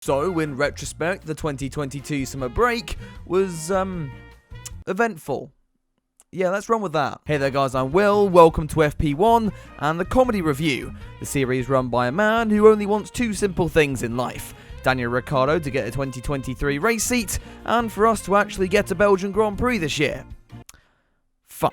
So, in retrospect, the 2022 summer break was, eventful. Yeah, let's run with that. Hey there guys, I'm Will, welcome to FP1 and the Comedy Review, the series run by a man who only wants two simple things in life. Daniel Ricciardo to get a 2023 race seat, and for us to actually get a Belgian Grand Prix this year.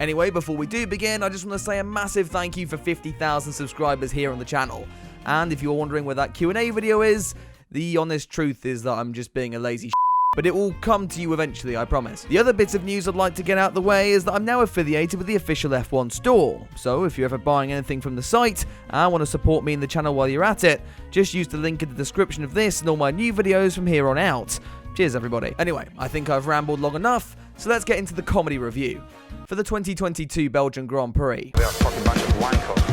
Anyway, before we do begin, I just want to say a massive thank you for 50,000 subscribers here on the channel. And if you're wondering where that Q&A video is, the honest truth is that I'm just being a lazy but it will come to you eventually, I promise. The other bits of news I'd like to get out of the way is that I'm now affiliated with the official F1 store. So if you're ever buying anything from the site and want to support me in the channel while you're at it, just use the link in the description of this and all my new videos from here on out. Cheers everybody. Anyway, I think I've rambled long enough, so let's get into the comedy review for the 2022 Belgian Grand Prix. We are a fucking bunch of wankers.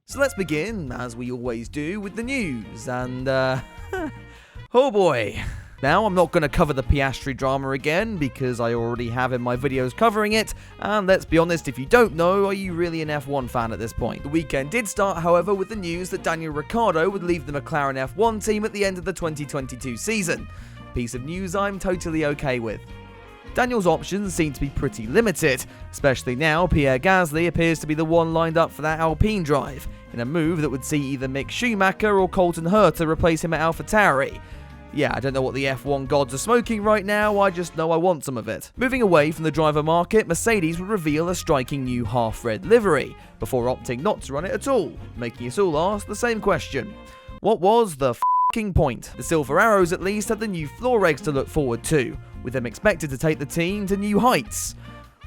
So let's begin, as we always do, with the news, and oh boy. Now, I'm not going to cover the Piastri drama again, because I already have in my videos covering it, and let's be honest, if you don't know, are you really an F1 fan at this point? The weekend did start, however, with the news that Daniel Ricciardo would leave the McLaren F1 team at the end of the 2022 season. Piece of news I'm totally okay with. Daniel's options seem to be pretty limited, especially now Pierre Gasly appears to be the one lined up for that Alpine drive, in a move that would see either Mick Schumacher or Colton Herta replace him at AlphaTauri. Yeah, I don't know what the F1 gods are smoking right now, I just know I want some of it. Moving away from the driver market, Mercedes would reveal a striking new half-red livery, before opting not to run it at all, making us all ask the same question. What was the f***ing point? The Silver Arrows at least had the new floor regs to look forward to, with them expected to take the team to new heights.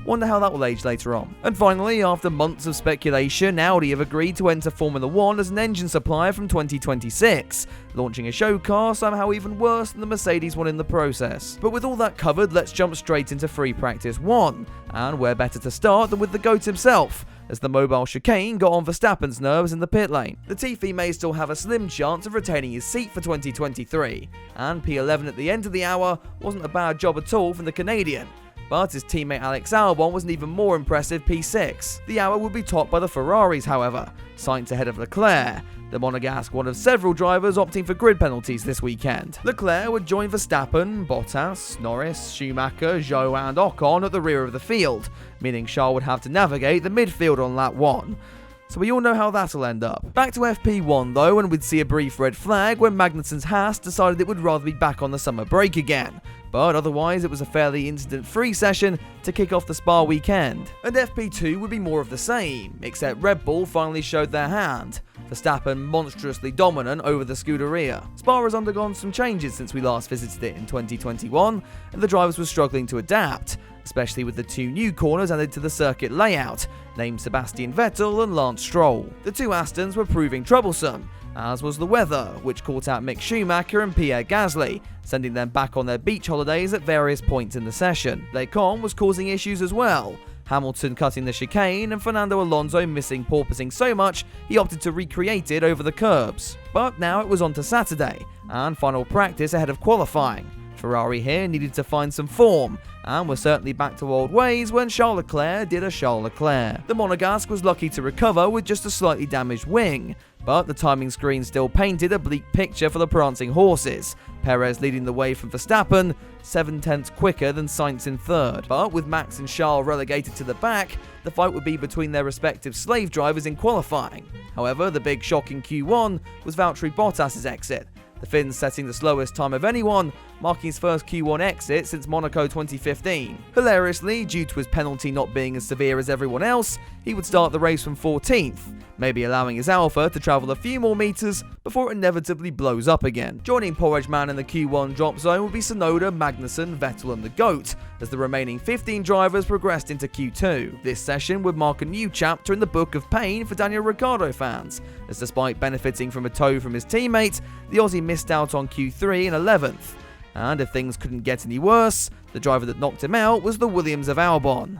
Wonder how that will age later on. And finally, after months of speculation, Audi have agreed to enter Formula 1 as an engine supplier from 2026, launching a show car somehow even worse than the Mercedes one in the process. But with all that covered, let's jump straight into Free Practice 1, and where better to start than with the GOAT himself, as the mobile chicane got on Verstappen's nerves in the pit lane. Latifi may still have a slim chance of retaining his seat for 2023, and P11 at the end of the hour wasn't a bad job at all from the Canadian. But his teammate Alex Albon was an even more impressive P6. The hour would be topped by the Ferraris, however, Sainz ahead of Leclerc, the Monegasque one of several drivers opting for grid penalties this weekend. Leclerc would join Verstappen, Bottas, Norris, Schumacher, Zhou and Ocon at the rear of the field, meaning Charles would have to navigate the midfield on lap 1. So we all know how that'll end up. Back to FP1 though, and we'd see a brief red flag when Magnussen's Haas decided it would rather be back on the summer break again. But otherwise it was a fairly incident-free session to kick off the Spa weekend. And FP2 would be more of the same, except Red Bull finally showed their hand. Verstappen monstrously dominant over the Scuderia. Spa has undergone some changes since we last visited it in 2021, and the drivers were struggling to adapt, especially with the two new corners added to the circuit layout, named Sebastian Vettel and Lance Stroll. The two Astons were proving troublesome, as was the weather, which caught out Mick Schumacher and Pierre Gasly, sending them back on their beach holidays at various points in the session. Leclerc was causing issues as well, Hamilton cutting the chicane and Fernando Alonso missing porpoising so much he opted to recreate it over the curbs. But now it was on to Saturday, and final practice ahead of qualifying. Ferrari here needed to find some form, and were certainly back to old ways when Charles Leclerc did a Charles Leclerc. The Monegasque was lucky to recover with just a slightly damaged wing, but the timing screen still painted a bleak picture for the prancing horses, Perez leading the way from Verstappen, 7/10 quicker than Sainz in third. But with Max and Charles relegated to the back, the fight would be between their respective slave drivers in qualifying. However, the big shock in Q1 was Valtteri Bottas' exit, the Finn setting the slowest time of anyone, marking his first Q1 exit since Monaco 2015. Hilariously, due to his penalty not being as severe as everyone else, he would start the race from 14th, maybe allowing his Alpha to travel a few more meters before it inevitably blows up again. Joining Porridge Man in the Q1 drop zone would be Tsunoda, Magnussen, Vettel and the GOAT, as the remaining 15 drivers progressed into Q2. This session would mark a new chapter in the book of pain for Daniel Ricciardo fans, as despite benefiting from a tow from his teammate, the Aussie missed out on Q3 and 11th. And if things couldn't get any worse, the driver that knocked him out was the Williams of Albon.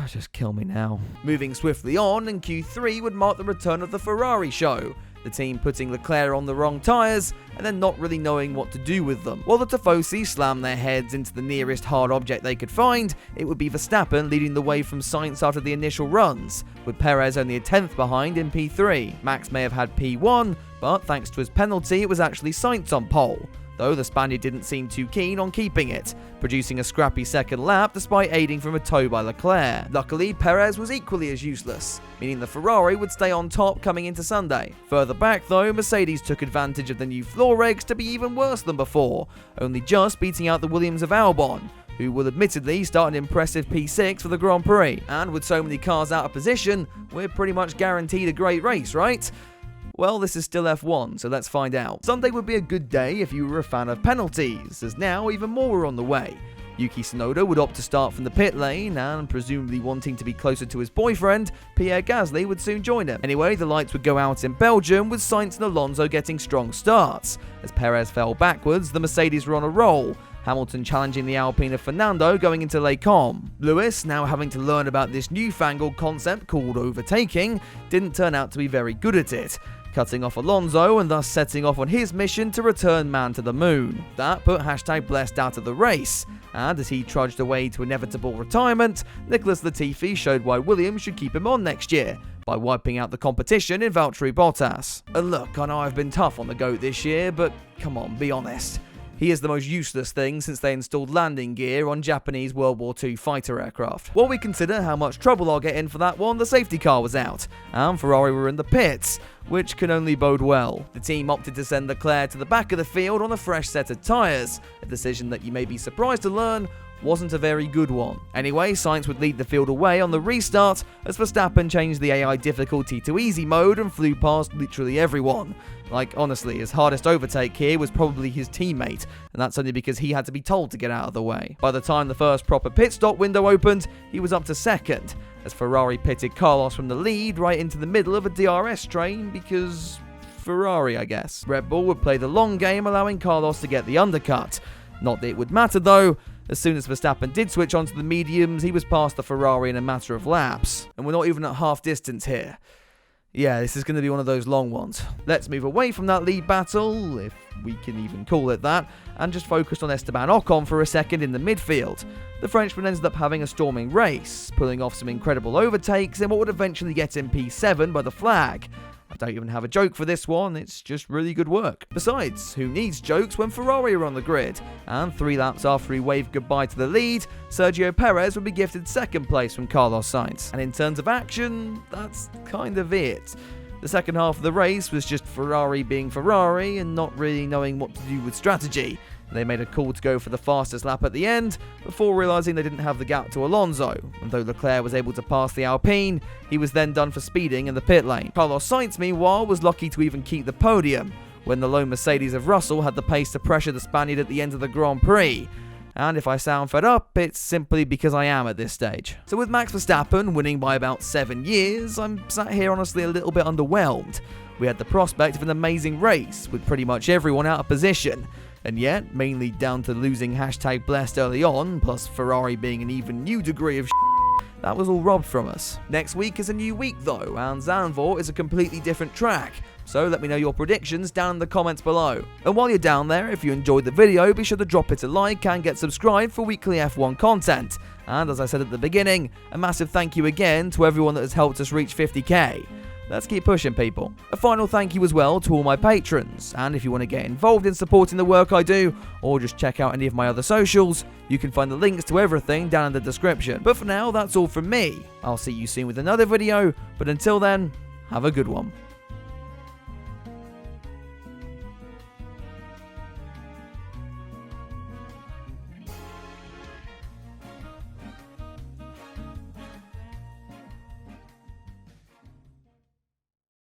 Just kill me now. Moving swiftly on, in Q3 would mark the return of the Ferrari show, the team putting Leclerc on the wrong tyres and then not really knowing what to do with them. While the Tifosi slammed their heads into the nearest hard object they could find, it would be Verstappen leading the way from Sainz after the initial runs, with Perez only a tenth behind in P3. Max may have had P1, but thanks to his penalty it was actually Sainz on pole, though the Spaniard didn't seem too keen on keeping it, producing a scrappy second lap despite aiding from a tow by Leclerc. Luckily, Perez was equally as useless, meaning the Ferrari would stay on top coming into Sunday. Further back though, Mercedes took advantage of the new floor regs to be even worse than before, only just beating out the Williams of Albon, who will admittedly start an impressive P6 for the Grand Prix. And with so many cars out of position, we're pretty much guaranteed a great race, right? Well, this is still F1, so let's find out. Sunday would be a good day if you were a fan of penalties, as now even more are on the way. Yuki Tsunoda would opt to start from the pit lane, and presumably wanting to be closer to his boyfriend, Pierre Gasly would soon join him. Anyway, the lights would go out in Belgium, with Sainz and Alonso getting strong starts. As Perez fell backwards, the Mercedes were on a roll, Hamilton challenging the Alpine of Fernando going into Les Combes. Lewis, now having to learn about this newfangled concept called overtaking, didn't turn out to be very good at it, cutting off Alonso and thus setting off on his mission to return man to the moon. That put #blessed out of the race, and as he trudged away to inevitable retirement, Nicholas Latifi showed why Williams should keep him on next year, by wiping out the competition in Valtteri Bottas. And look, I know I've been tough on the GOAT this year, but come on, be honest. He is the most useless thing since they installed landing gear on Japanese World War II fighter aircraft. While we consider how much trouble I'll get in for that one, the safety car was out, and Ferrari were in the pits, which can only bode well. The team opted to send Leclerc to the back of the field on a fresh set of tyres, a decision that you may be surprised to learn wasn't a very good one. Anyway, Sainz would lead the field away on the restart as Verstappen changed the AI difficulty to easy mode and flew past literally everyone. Like, honestly, his hardest overtake here was probably his teammate, and that's only because he had to be told to get out of the way. By the time the first proper pit stop window opened, he was up to second, as Ferrari pitted Carlos from the lead right into the middle of a DRS train because Ferrari, I guess. Red Bull would play the long game, allowing Carlos to get the undercut. Not that it would matter though. As soon as Verstappen did switch onto the mediums, he was past the Ferrari in a matter of laps. And we're not even at half distance here. Yeah, this is going to be one of those long ones. Let's move away from that lead battle, if we can even call it that, and just focus on Esteban Ocon for a second in the midfield. The Frenchman ended up having a storming race, pulling off some incredible overtakes in what would eventually get him P7 by the flag. I don't even have a joke for this one, it's just really good work. Besides, who needs jokes when Ferrari are on the grid? And 3 laps after he waved goodbye to the lead, Sergio Perez would be gifted second place from Carlos Sainz. And in terms of action, that's kind of it. The second half of the race was just Ferrari being Ferrari and not really knowing what to do with strategy. They made a call to go for the fastest lap at the end, before realising they didn't have the gap to Alonso, and though Leclerc was able to pass the Alpine, he was then done for speeding in the pit lane. Carlos Sainz, meanwhile, was lucky to even keep the podium, when the lone Mercedes of Russell had the pace to pressure the Spaniard at the end of the Grand Prix. And if I sound fed up, it's simply because I am at this stage. So with Max Verstappen winning by about 7 years, I'm sat here honestly a little bit underwhelmed. We had the prospect of an amazing race, with pretty much everyone out of position. And yet, mainly down to losing #blessed early on, plus Ferrari being an even new degree of that was all robbed from us. Next week is a new week though, and Zandvoort is a completely different track. So let me know your predictions down in the comments below. And while you're down there, if you enjoyed the video, be sure to drop it a like and get subscribed for weekly F1 content. And as I said at the beginning, a massive thank you again to everyone that has helped us reach 50k. Let's keep pushing, people. A final thank you as well to all my patrons, and if you want to get involved in supporting the work I do, or just check out any of my other socials, you can find the links to everything down in the description. But for now, that's all from me. I'll see you soon with another video, but until then, have a good one.